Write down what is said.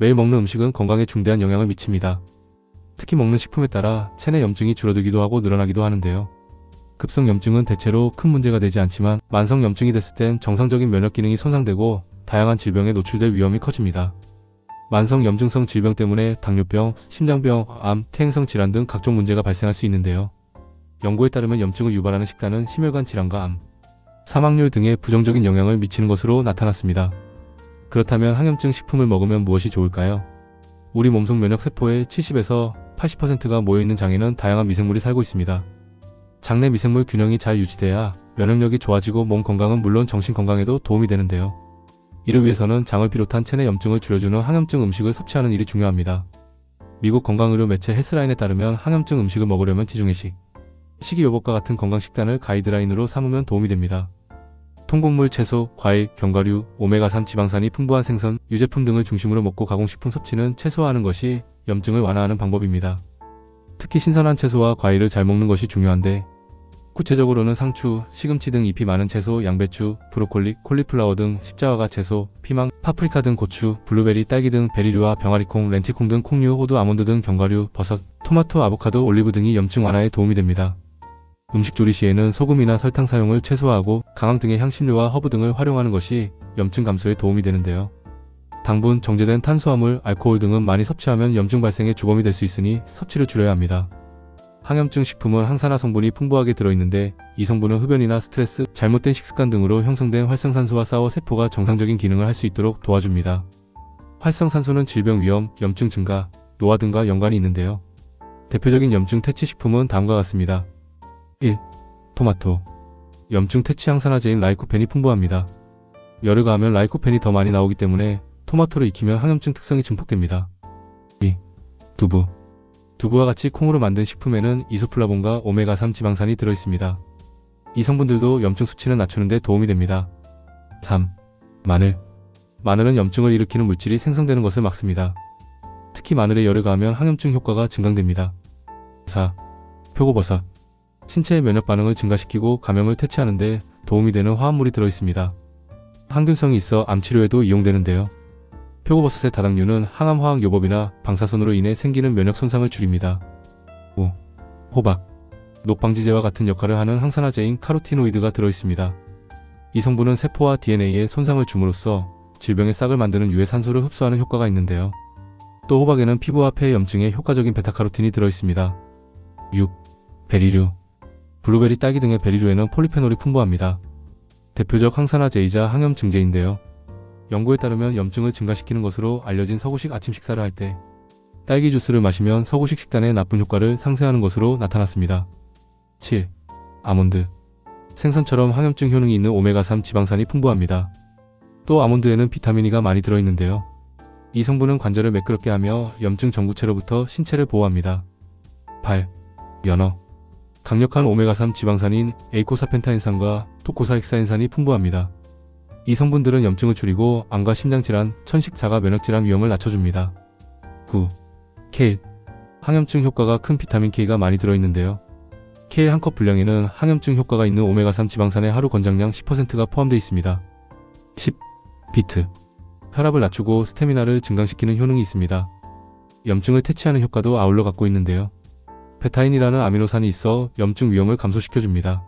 매일 먹는 음식은 건강에 중대한 영향을 미칩니다. 특히 먹는 식품에 따라 체내 염증이 줄어들기도 하고 늘어나기도 하는데요. 급성 염증은 대체로 큰 문제가 되지 않지만 만성 염증이 됐을 땐 정상적인 면역 기능이 손상되고 다양한 질병에 노출될 위험이 커집니다. 만성 염증성 질병 때문에 당뇨병, 심장병, 암, 퇴행성 질환 등 각종 문제가 발생할 수 있는데요. 연구에 따르면 염증을 유발하는 식단은 심혈관 질환과 암, 사망률 등에 부정적인 영향을 미치는 것으로 나타났습니다. 그렇다면 항염증 식품을 먹으면 무엇이 좋을까요? 우리 몸속 면역세포의 70에서 80%가 모여있는 장에는 다양한 미생물이 살고 있습니다. 장내 미생물 균형이 잘 유지돼야 면역력이 좋아지고 몸 건강은 물론 정신 건강에도 도움이 되는데요. 이를 위해서는 장을 비롯한 체내 염증을 줄여주는 항염증 음식을 섭취하는 일이 중요합니다. 미국 건강의료 매체 헬스라인에 따르면 항염증 음식을 먹으려면 지중해식, 식이요법과 같은 건강식단을 가이드라인으로 삼으면 도움이 됩니다. 통곡물, 채소, 과일, 견과류, 오메가3 지방산이 풍부한 생선, 유제품 등을 중심으로 먹고 가공식품 섭취는 최소화하는 것이 염증을 완화하는 방법입니다. 특히 신선한 채소와 과일을 잘 먹는 것이 중요한데 구체적으로는 상추, 시금치 등 잎이 많은 채소, 양배추, 브로콜리, 콜리플라워 등 십자화과 채소, 피망, 파프리카 등 고추, 블루베리, 딸기 등 베리류와 병아리콩, 렌티콩 등 콩류, 호두, 아몬드 등 견과류, 버섯, 토마토, 아보카도, 올리브 등이 염증 완화에 도움이 됩니다. 음식 조리 시에는 소금이나 설탕 사용을 최소화하고 강황 등의 향신료와 허브 등을 활용하는 것이 염증 감소에 도움이 되는데요. 당분, 정제된 탄수화물, 알코올 등은 많이 섭취하면 염증 발생의 주범이 될 수 있으니 섭취를 줄여야 합니다. 항염증 식품은 항산화 성분이 풍부하게 들어있는데 이 성분은 흡연이나 스트레스, 잘못된 식습관 등으로 형성된 활성산소와 싸워 세포가 정상적인 기능을 할 수 있도록 도와줍니다. 활성산소는 질병 위험, 염증 증가, 노화 등과 연관이 있는데요. 대표적인 염증 퇴치 식품은 다음과 같습니다. 1. 토마토. 염증 퇴치 항산화제인 라이코펜이 풍부합니다. 열을 가하면 라이코펜이 더 많이 나오기 때문에 토마토를 익히면 항염증 특성이 증폭됩니다. 2. 두부. 두부와 같이 콩으로 만든 식품에는 이소플라본과 오메가3 지방산이 들어있습니다. 이 성분들도 염증 수치를 낮추는 데 도움이 됩니다. 3. 마늘. 마늘은 염증을 일으키는 물질이 생성되는 것을 막습니다. 특히 마늘에 열을 가하면 항염증 효과가 증강됩니다. 4. 표고버섯. 신체의 면역 반응을 증가시키고 감염을 퇴치하는 데 도움이 되는 화합물이 들어있습니다. 항균성이 있어 암치료에도 이용되는데요. 표고버섯의 다당류는 항암화학요법이나 방사선으로 인해 생기는 면역 손상을 줄입니다. 5. 호박. 녹방지제와 같은 역할을 하는 항산화제인 카로티노이드가 들어있습니다. 이 성분은 세포와 DNA에 손상을 줌으로써 질병의 싹을 만드는 유해산소를 흡수하는 효과가 있는데요. 또 호박에는 피부와 폐 염증에 효과적인 베타카로틴이 들어있습니다. 6. 베리류. 블루베리, 딸기 등의 베리류에는 폴리페놀이 풍부합니다. 대표적 항산화제이자 항염증제인데요. 연구에 따르면 염증을 증가시키는 것으로 알려진 서구식 아침 식사를 할 때 딸기 주스를 마시면 서구식 식단에 나쁜 효과를 상쇄하는 것으로 나타났습니다. 7. 아몬드. 생선처럼 항염증 효능이 있는 오메가3 지방산이 풍부합니다. 또 아몬드에는 비타민 E가 많이 들어있는데요. 이 성분은 관절을 매끄럽게 하며 염증 전구체로부터 신체를 보호합니다. 8. 연어. 강력한 오메가3 지방산인 에이코사펜타인산과 토코사헥사엔산이 풍부합니다. 이 성분들은 염증을 줄이고 암과 심장질환, 천식, 자가 면역질환 위험을 낮춰줍니다. 9. 케일. 항염증 효과가 큰 비타민 K가 많이 들어있는데요. 케일 한 컵 분량에는 항염증 효과가 있는 오메가3 지방산의 하루 권장량 10%가 포함되어 있습니다. 10. 비트. 혈압을 낮추고 스태미나를 증강시키는 효능이 있습니다. 염증을 퇴치하는 효과도 아울러 갖고 있는데요. 베타인이라는 아미노산이 있어 염증 위험을 감소시켜줍니다.